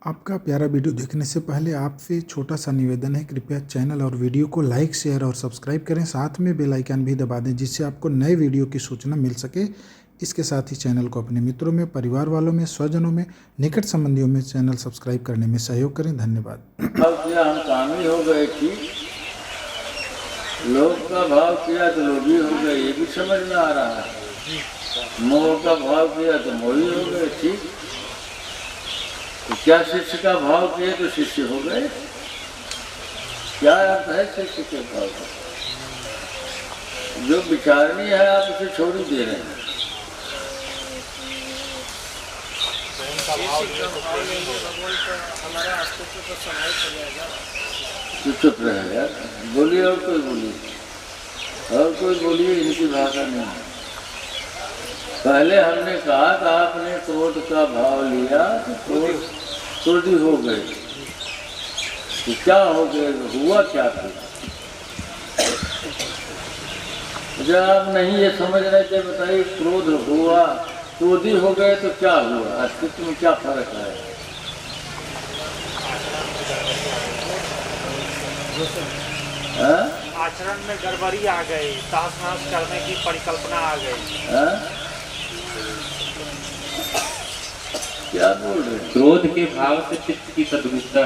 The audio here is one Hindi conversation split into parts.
आपका प्यारा वीडियो देखने से पहले आपसे छोटा सा निवेदन है, कृपया चैनल और वीडियो को लाइक, शेयर और सब्सक्राइब करें। साथ में बेल आइकन भी दबा दें जिससे आपको नए वीडियो की सूचना मिल सके। इसके साथ ही चैनल को अपने मित्रों में, परिवार वालों में, स्वजनों में, निकट संबंधियों में चैनल सब्सक्राइब करने में सहयोग करें। धन्यवाद। हम कामी हो गए थी, लोभ का भाव किया तो लोभी हो गए, ये भी समझ में आ रहा है। मोह का भाव किया तो मोही हो गए। ठीक, तो क्या शिष्य का भाव किए तो शिष्य हो गए? क्या अर्थ है शिष्य के भाव का? जो विचारणीय है आप उसे छोड़ ही दे रहे हैं। तो चुप रहे यार, बोलिए और कोई बोलिए, और कोई बोलिए, इनकी भाषा नहीं है। पहले हमने कहा था आपने क्रोध का भाव लिया तो क्रोधी हो गए, तो क्या हो गए, हुआ क्या फिर? जब आप नहीं ये समझ रहे थे, बताइए क्रोध हुआ, क्रोधी हो गए तो क्या हुआ, अस्तित्व में क्या फर्क है? आचरण में गड़बड़ी आ गई, तहस नहस करने की परिकल्पना आ गई। क्या बोल रहे हैं? क्रोध के भाव से चित्त की सद्बुद्धता।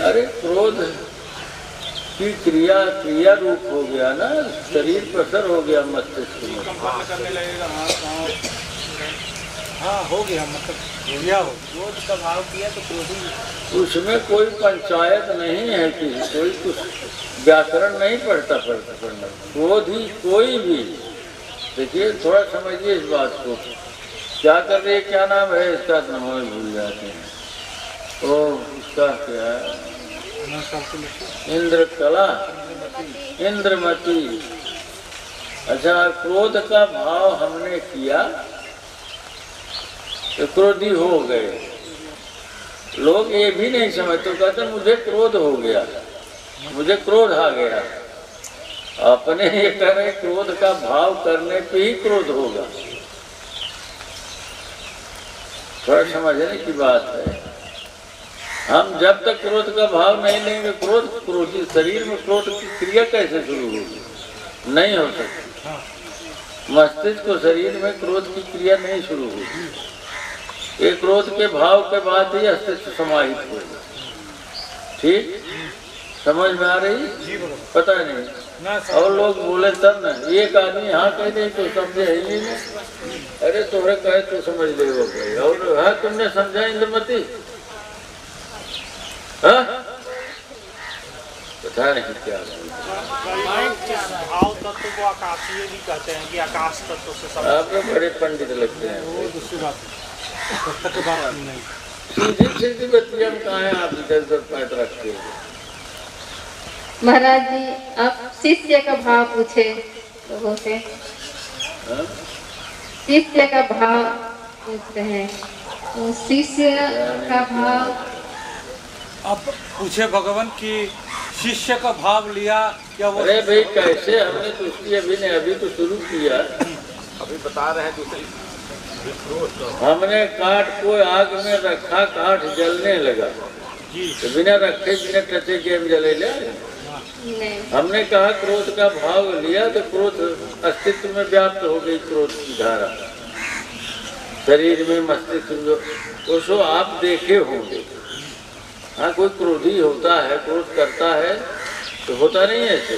अरे क्रोध की क्रिया रूप हो गया ना, शरीर प्रसर हो गया मस्तिष्क में। करने लगेगा, हाँ हो गया, मतलब क्रोध का भाव किया तो क्रोधी। उसमें कोई पंचायत नहीं है कि कोई कुछ व्याकरण नहीं पढ़ना। क्रोध ही कोई भी, देखिए थोड़ा समझिए इस बात को। क्या कर रही है, क्या नाम है इसका, नाम भूल जाते हैं। ओ उसका क्या है, इंद्रकला, इंद्रमती। अच्छा, क्रोध का भाव हमने किया तो क्रोधी हो गए। लोग ये भी नहीं समझते, कहते मुझे क्रोध हो गया, मुझे क्रोध आ गया। अपने ये कह रहे क्रोध का भाव करने पे ही क्रोध होगा। थोड़ा समझने की बात है। हम जब तक क्रोध का भाव नहीं लेंगे, क्रोधी शरीर में क्रोध की क्रिया कैसे शुरू होगी? नहीं हो सकती। मस्तिष्क को शरीर में क्रोध की क्रिया नहीं शुरू होगी। ये क्रोध के भाव के बाद ही अस्तित्व समाहित होगा। ठीक, समझ में आ रही? पता नहीं, और लोग बोले तब ना। एक आदमी हाँ कह दे तो समझे ही नहीं। अरे तोहरे कहे तो समझ ले वो गए, और हाँ तुमने समझा इंद्रमती? हाँ पता नहीं क्या भाव तत्व को आकाशीय भी कहते हैं कि आकाश तत्व से। आप लोग बड़े पंडित लगते हैं। वो दूसरी बात नहीं, सीधी बत्तियां कहाँ है, आप इधर उधर पैट रखते हैं। महाराज जी, आप शिष्य का भाव पूछे लोगों से। शिष्य का भाव पूछते हैं, तो शिष्य का भाव अब पूछे भगवान कि शिष्य का भाव लिया क्या वो? अरे भाई कैसे, हमने तो उसकी अभी तो शुरू किया। अभी बता रहे हैं दूसरी। हमने काठ को आग में रखा, काठ जलने लगा, तो बिना रखे बिना टचे के हम जले ले। हमने कहा क्रोध का भाव लिया तो क्रोध अस्तित्व में व्याप्त हो गई, क्रोध की धारा शरीर में, मस्तिष्क में। उसको आप देखे होंगे। हाँ, कोई क्रोधी होता है, क्रोध करता है तो होता नहीं है ऐसे।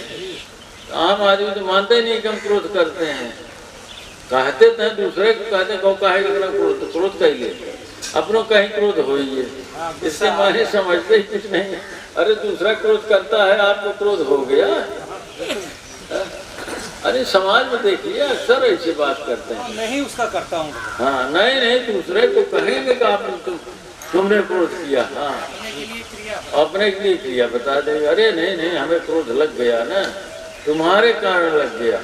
आम आदमी तो मानते नहीं कि हम क्रोध करते हैं। कहते थे दूसरे को, कहते कहो काहे क्रोध, क्रोध कहिए, अपनों कहीं क्रोध हो ही है। इसके माने समझते ही कुछ नहीं। अरे दूसरा क्रोध करता है, आपको क्रोध हो गया। अरे समाज में देखिए अक्सर ऐसी बात करते हैं। नहीं उसका करता हूँ। हाँ, नहीं दूसरे को कहेंगे कि आप तुमने क्रोध किया। हाँ, अपने के लिए किया, बता देंगे। अरे नहीं हमें क्रोध लग गया ना, तुम्हारे कारण लग गया,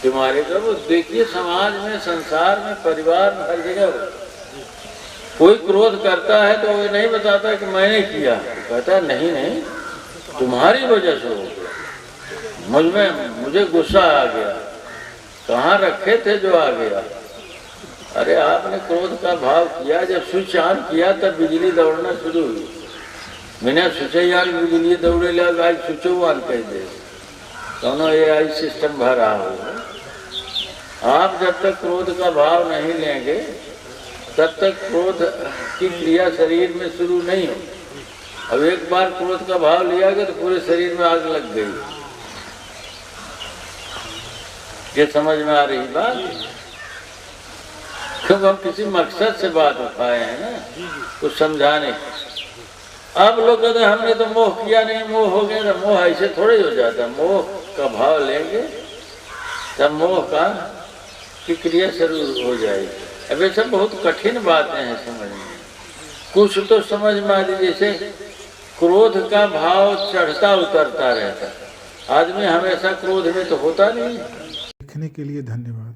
तुम्हारे कारण। वो देखिए समाज में, संसार में, परिवार में, हर जगह कोई क्रोध करता है तो वो नहीं बताता कि मैंने किया, कहता नहीं तुम्हारी वजह से हो गया, मुझे गुस्सा आ गया। कहाँ रखे थे जो आ गया। अरे आपने क्रोध का भाव किया, जब स्विच ऑन किया तब बिजली दौड़ना शुरू हुई। बिना स्विच ऑन बिजली दौड़े लग, आज स्विच ऑन कह दे, दोनों AI सिस्टम भरा हुआ। आप जब तक क्रोध का भाव नहीं लेंगे तब तक क्रोध की क्रिया शरीर में शुरू नहीं हो। अब एक बार क्रोध का भाव लिया गया तो पूरे शरीर में आग लग गई। ये समझ में आ रही बात? क्योंकि हम किसी मकसद से बात उठाए हैं ना, कुछ समझाने। अब लोग कहते हैं हमने तो मोह किया नहीं, मोह हो गया। तो मोह ऐसे थोड़े हो जाता, मोह का भाव लेंगे तब मोह का की क्रिया शुरू हो जाएगी। अब ये सब बहुत कठिन बातें हैं समझ में। कुछ तो समझ में आ जाए, जैसे क्रोध का भाव चढ़ता उतरता रहता, आदमी हमेशा क्रोध में तो होता नहीं। देखने के लिए धन्यवाद।